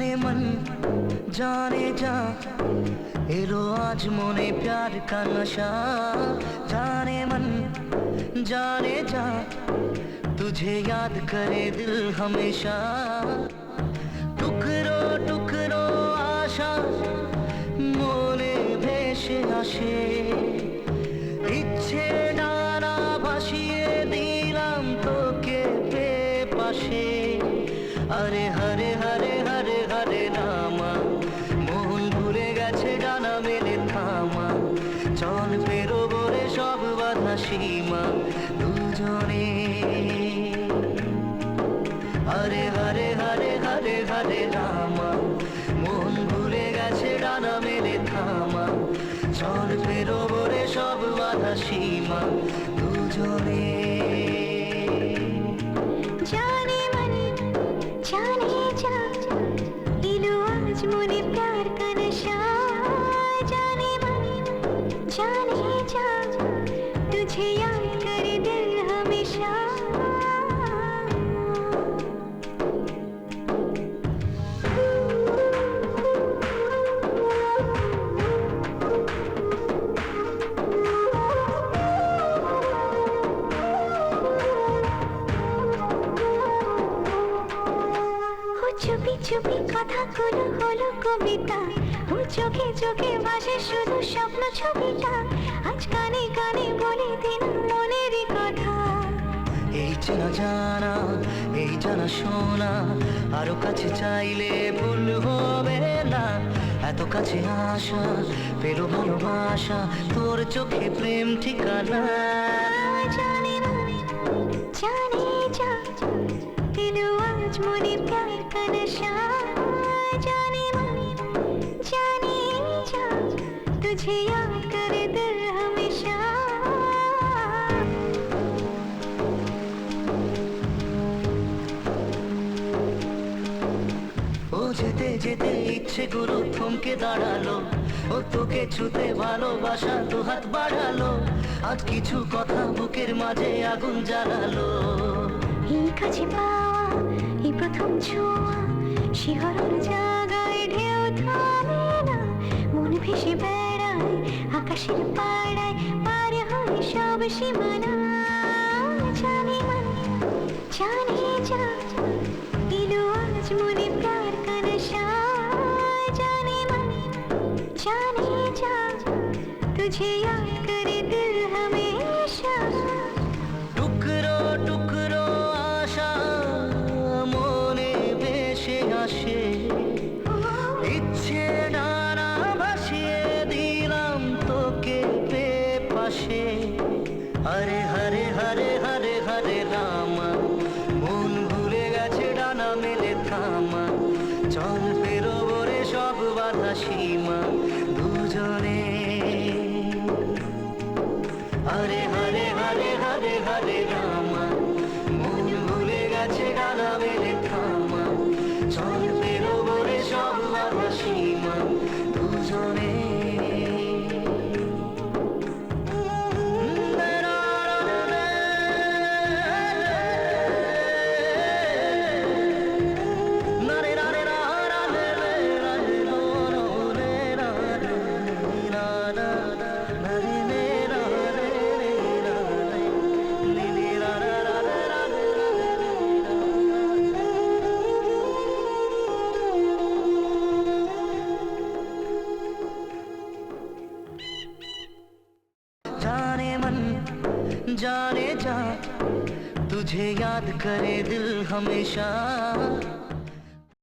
जाने मन जाने जा एलो आज मोने प्यार का नशा। जाने मन जाने जा तुझे याद करे दिल हमेशा। टुकरो टुकरो आशा मोने भेसे आशे इच्छे डाना भासिए दिलाम तोके पे पाशे। अरे हरे हरे हरे हरे रामा मोहन भूले गेछे डाना मेले थामा। चल पेरोबो रे सब बाधा सीमा दुजने। हरे हरे हरे हरे हरे रामा मोहन भूले गेछे डाना मेले थामा। चल पेरोबो रे सब बाधा सीमा दुजने। जाने मन जाने जा एलो आज मोने प्यार का नशा। जाने मन जाने जा तुझे याद करे दिल हमेशा। চুপি চুপি কথাগুলো হলো কবিতা। ও চোখে চোখে ভাসে শুধু স্বপ্ন ছবিটা। আজ কানে কানে বলে দিন মনেরই কথা। এই চেনা জানা এই জানা শোনা আরো কাছে চাইলে ভুল হবে না। এত কাছে আসা পেলো ভালোবাসা তোর চোখে প্রেম ঠিকানা। জানে না জানে যা एलो आज मोने प्यार का नशा। जाने मन जाने जा तुझे याद करे दिल हमेशा। ও যেতে যেতে ইচ্ছেগুলো থমকে দাঁড়ালো। ও তোকে ছুতে ভালোবাসা দু হাত বাড়ালো। আজ কিছু কথা বুকের মাঝে আগুন জ্বালালো। এই কাছে পাওয়া এই প্রথম ছোঁয়া শিহরণ জাগায় ঢেউ থামে না। মন ভেসে বেড়ায় আকাশের পাড়ায় পার হয় সব সীমানা। জানে मन जाने जा एलो आज मोने प्यार का नशा। जाने मन जाने जा तुझे याद करे दिल हमेशा। টুকরো টুকরো আশা মনে ভেসে আসে ইচ্ছে ডানা ভাসিয়ে দিলাম তোকে পে পাশে। হরে হরে হরে হরে হরে রামা মন ভুলে গেছে ডানা মেলে থামা। চল পেরোবো রে সব বাধা সীমা দুজনে। हरे हरे हरे हरे हरे रामा मन भूले गेछे डाना मेले थामा। चल पेरोबो रे सब बाधा सीमा दुजने। जाने मन जाने जा तुझे याद करे दिल हमेशा।